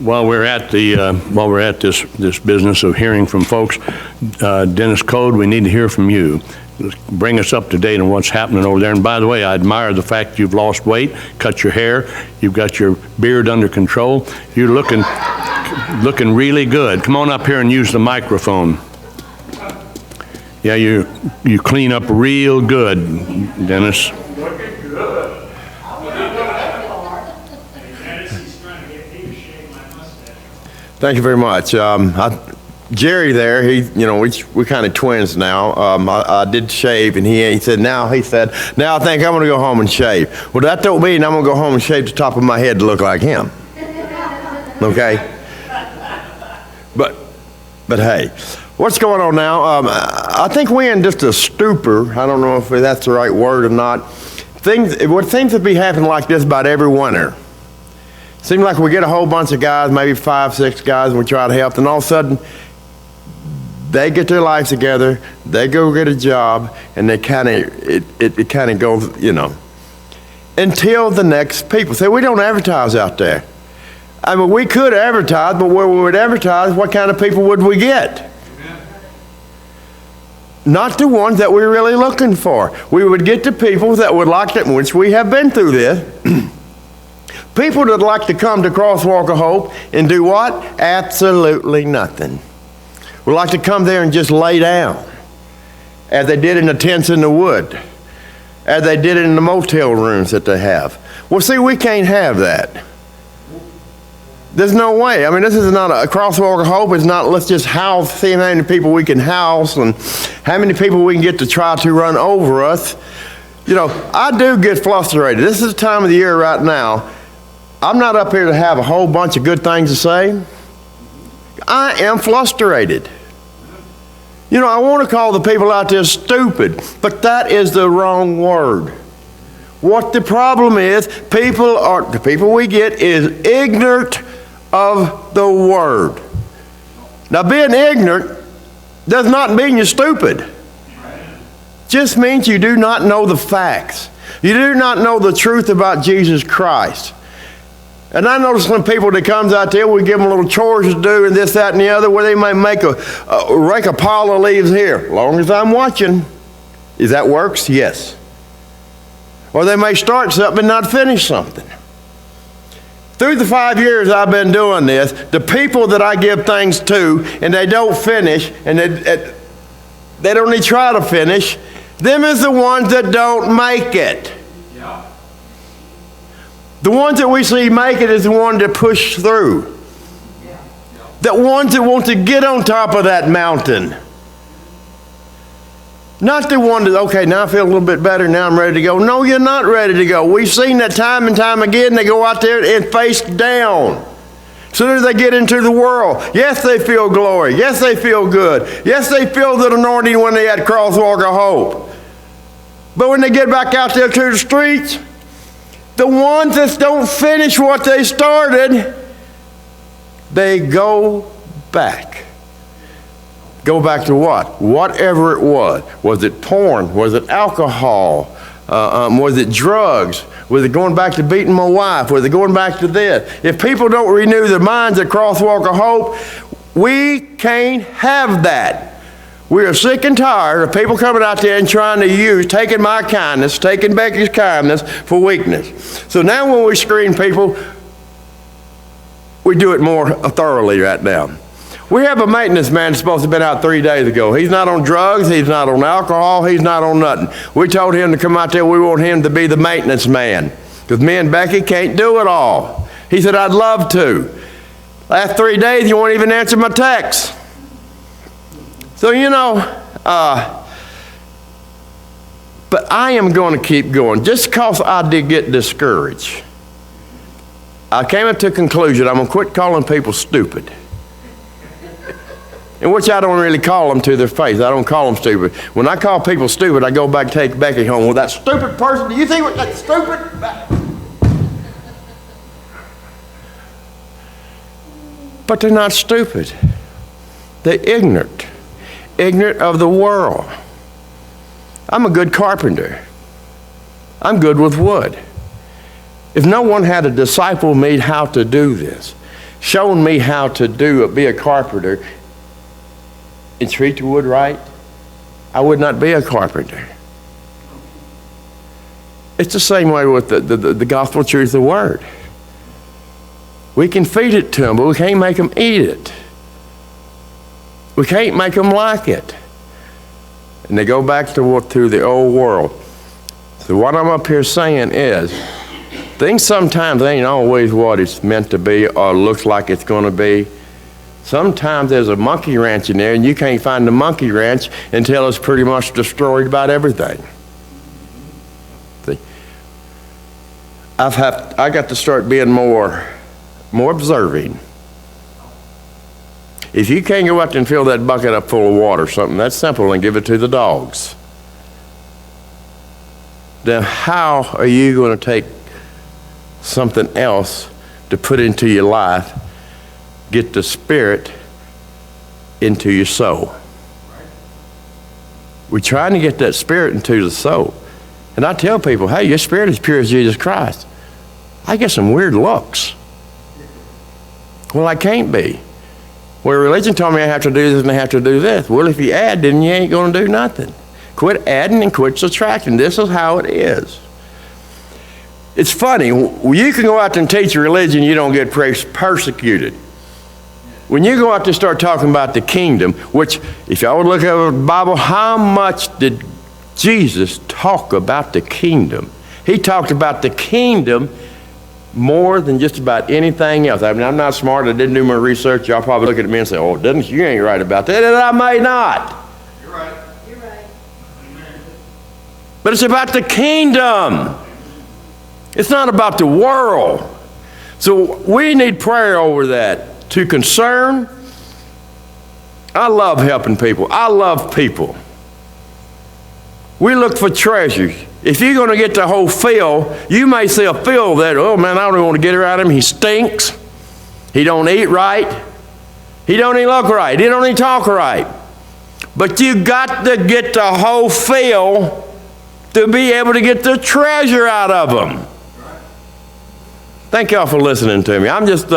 While we're at this business of hearing from folks, Dennis Coad, we need to hear from you. Bring us up to date on what's happening over there. And by the way, I admire the fact you've lost weight, cut your hair, you've got your beard under control. You're looking really good. Come on up here and use the microphone. Yeah, you clean up real good, Dennis. Looking good. Thank you very much. Jerry there, we kind of twins now. I did shave, and he said, now I think I'm going to go home and shave. Well, that don't mean I'm going to go home and shave the top of my head to look like him. Okay? But hey, what's going on now? I think we're in just a stupor. I don't know if that's the right word or not. What seems to be happening like this about every winter. Seems like we get a whole bunch of guys, maybe 5, 6 guys, and we try to help, and all of a sudden, they get their lives together, they go get a job, and it kind of goes, until the next people. Say, we don't advertise out there. I mean, we could advertise, but where we would advertise, what kind of people would we get? Amen. Not the ones that we're really looking for. We would get the people that would like it, which we have been through this. People that like to come to Crosswalk of Hope and do what? Absolutely nothing. Would like to come there and just lay down, as they did in the tents in the wood, as they did in the motel rooms that they have. Well, see, we can't have that. There's no way. I mean, this is not a Crosswalk of Hope. It's not, let's just house, see how many people we can house and how many people we can get to try to run over us. I do get frustrated. This is the time of the year right now. I'm not up here to have a whole bunch of good things to say. I am frustrated. I want to call the people out there stupid, but that is the wrong word. What the problem is, the people we get is ignorant of the word. Now, being ignorant does not mean you're stupid. Just means you do not know the facts. You do not know the truth about Jesus Christ. And I notice when people that comes out there, we give them little chores to do and this, that, and the other, where they might make rake a pile of leaves here. As long as I'm watching. Is that works? Yes. Or they may start something and not finish something. Through the 5 years I've been doing this, the people that I give things to and they don't finish and they don't even try to finish, them is the ones that don't make it. Yeah. The ones that we see make it is the ones that push through. Yeah. The ones that want to get on top of that mountain. Not the one that, okay, now I feel a little bit better, now I'm ready to go. No, you're not ready to go. We've seen that time and time again. They go out there and face down. As soon as they get into the world, yes, they feel glory. Yes, they feel good. Yes, they feel the anointing when they had Crosswalk of Hope. But when they get back out there to the streets, the ones that don't finish what they started, they go back. Go back to what? Whatever it was. Was it porn? Was it alcohol? Was it drugs? Was it going back to beating my wife? Was it going back to this? If people don't renew their minds at Crosswalk of Hope, we can't have that. We are sick and tired of people coming out there and trying to taking my kindness, taking Becky's kindness for weakness. So now when we screen people, we do it more thoroughly right now. We have a maintenance man that's supposed to have been out 3 days ago. He's not on drugs, he's not on alcohol, he's not on nothing. We told him to come out there, we want him to be the maintenance man. Because me and Becky can't do it all. He said, I'd love to. Last 3 days, you won't even answer my texts. So, but I am going to keep going. Just because I did get discouraged, I came up to a conclusion, I'm going to quit calling people stupid. In which I don't really call them to their face. I don't call them stupid. When I call people stupid, I go back and take Becky home. Well, that stupid person, do you think that's stupid? But they're not stupid. They're ignorant. Ignorant of the world. I'm a good carpenter. I'm good with wood. If no one had to disciple me how to do this, shown me how to be a carpenter and treat the wood right, I would not be a carpenter. It's the same way with the gospel truth of the word. We can feed it to them, but we can't make them eat it. We can't make them like it. And they go back to the old world. So what I'm up here saying is, things sometimes ain't always what it's meant to be or looks like it's going to be. Sometimes there's a monkey ranch in there, and you can't find the monkey ranch until it's pretty much destroyed about everything. See, I got to start being more observing. If you can't go out there and fill that bucket up full of water, something that's simple, and give it to the dogs, then how are you going to take something else to put into your life, get the spirit into your soul? We're trying to get that spirit into the soul. And I tell people, hey, your spirit is pure as Jesus Christ. I get some weird looks. Well, I can't be. Well, religion told me I have to do this and I have to do this. Well, if you add, then you ain't going to do nothing. Quit adding and quit subtracting. This is how it is. It's funny. You can go out and teach religion, you don't get persecuted. When you go out to start talking about the kingdom, which, if y'all would look at the Bible, how much did Jesus talk about the kingdom? He talked about the kingdom more than just about anything else. I mean, I'm not smart. I didn't do my research. Y'all probably look at me and say, oh, you ain't right about that. And I may not. You're right. You're right. But it's about the kingdom. It's not about the world. So we need prayer over that. To concern. I love helping people. I love people. We look for treasures. If you're going to get the whole field, you may see a field that, oh man, I don't even want to get around him. He stinks. He don't eat right. He don't even look right. He don't even talk right. But you got to get the whole field to be able to get the treasure out of them. Thank y'all for listening to me. I'm just